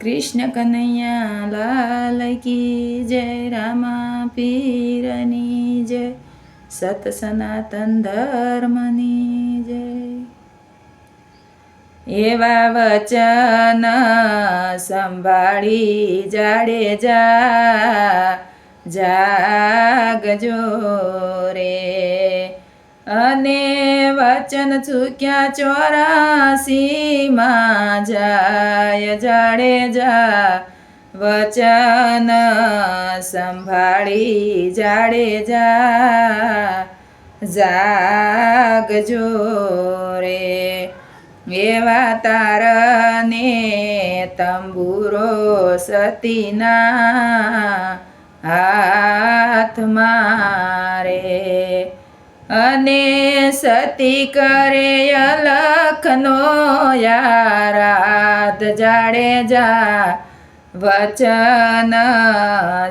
કૃષ્ણ કનૈયા લાલ કી જય, રામા પીરની જય, સત સનાતન ધર્મની જય. એવા વચન સંભાળી જાડેજા, જાગજો રે. અને વચન ચૂક્યા 84માં જાય જાડેજા, વચન સંભાળી જાડેજા, જાગજો રે. એવા તારને તંબુરો સતીના હાથમાં રે. અને સતી કરે અલખનો યારાધ જાડેજા, વચન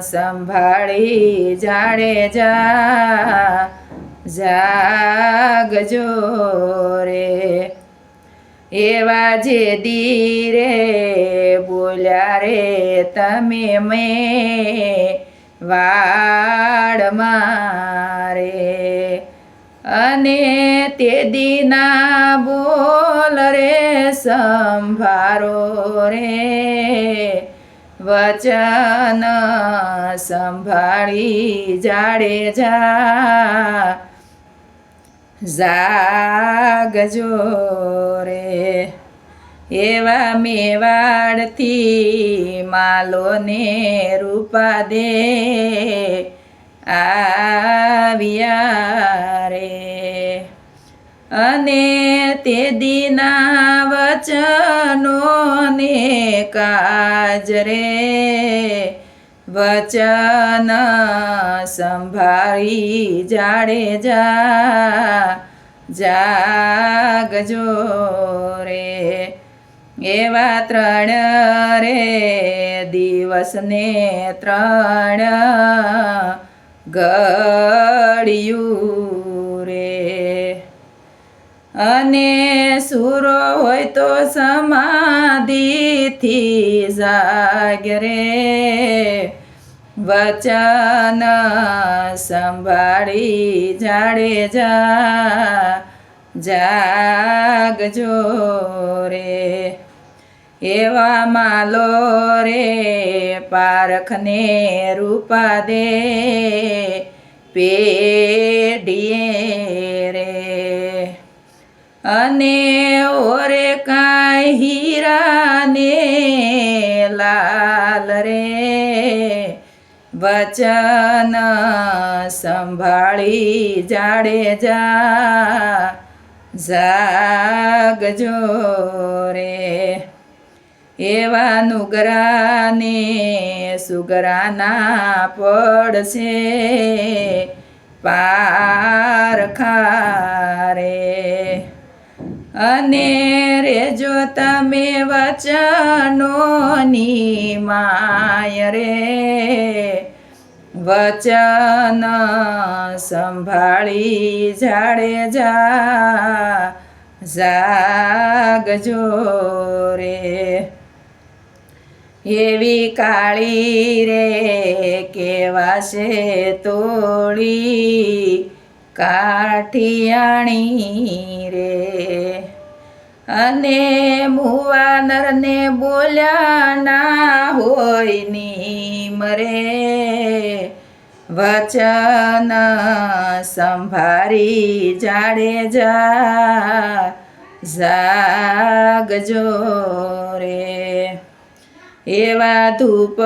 સંભાળી જાડેજા, જાગજો રે. એવા જે દીરે બોલ્યા રે તમે મેં વાડ મારે. અને તે દીના બોલ રે સંભારો રે, વચન સંભાળી જાડેજા, જાગજો રે. એવા મેવાડથી માલોને રૂપા દે આવ્યા રે. અને તે દીના વચનોને કાજ રે, વચન સંભાળી જાડેજા, જાગજો રે. એવા 3 રે દિવસને 3 ઘડિયું રે. અને સૂરો હોય તો સમાધિથી જાગે રે, વચન સંભાળી જાડેજા, જાગજો રે. એવા માલો રે પારખને રૂપા દે પેઢીએ રે. અને ઓરે કાંઈ હીરાને લાલ રે, વચન સંભાળી જાડેજા, જાગજો રે. એવા નુગરાને સુગરાના પડશે પારખા રે. અને રેજો તમે વચનોની માય રે, વચન સંભાળી જાડેજા, જાગજો રે. એવી કાળી રે કેવાશે તોળી કાઠિયાણી રે. અને મુવા નરને બોલ્યા ના હોય નીમ રે, વચન સંભાળી જાડેજા, જાગજો રે. એવા ધૂપ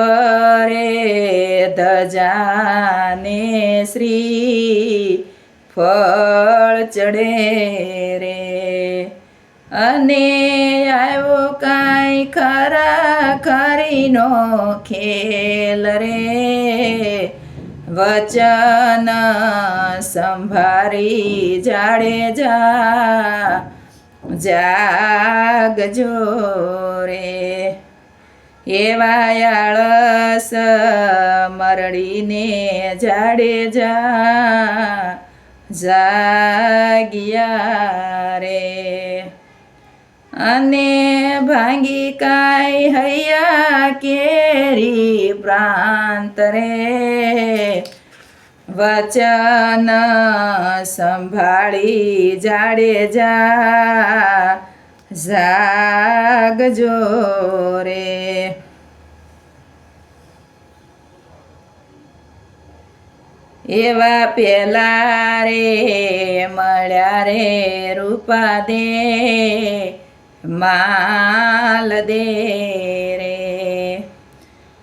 રે ધજાને શ્રી ફળ ચડે રે. અને આવ્યો કાંઈ ખરા ખરીનો ખેલ રે, વચન સંભાળી જાડેજા, જાગજો રે. એવા આળસ મરડીને જાડેજા, જાગ્યા રે. અને ભાંગી કાંઈ હૈયા કેરી પ્રાંત રે વચન સંભાળી જાડેજા જાગજો રે એવા પેલા રે મળ્યા રે રૂપા દે માલ દે રે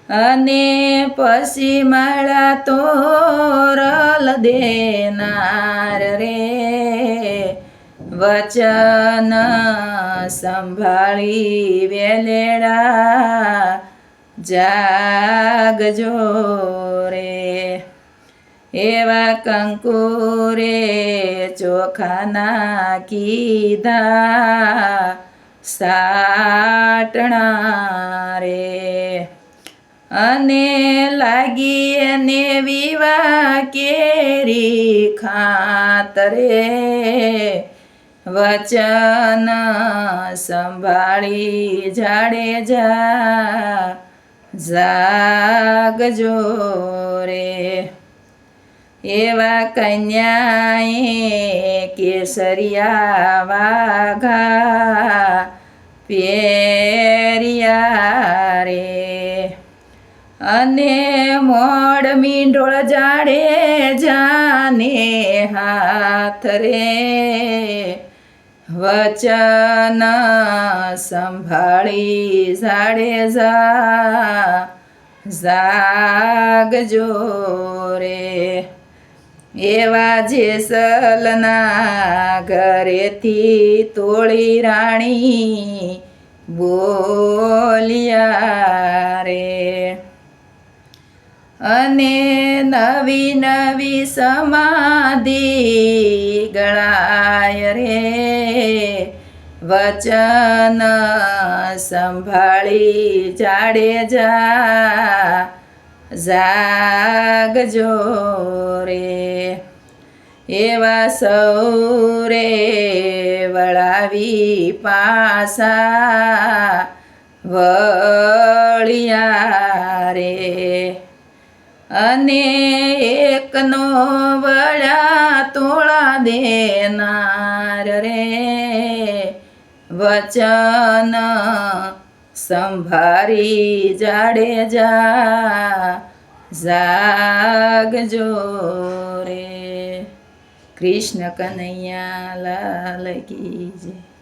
અને પછી મળ્યા તોરલ દેનાર રે વચન સંભાળી વેલેડા જાગજો રે એવા કંકુ રે ચોખાના કીધા સાટણા રે અને લાગી એને વિવા કેરી ખાતરે વચન સંભાળી જાડેજા જાગજો રે એવા કન્યાએ કેસરિયા વાઘા પહેર્યા રે અને મોડ મીંઢોળ જાડે જાને હાથ રે વચન સંભાળી જાડેજા જાગજો રે એવા જેસલના ઘરેથી તોળી રાણી બોલ્યા રે અને નવી નવી સમાધિ ગળાય રે વચન સંભાળી જાડેજા જાગજો રે એવા સૌરે વળાવી પાસા વળિયા રે અને એકનો વળ્યા તોળા દેનાર રે વચન સંભાળી જાડેજા જાગજો રે કૃષ્ણ કનૈયા લાલ કી જય.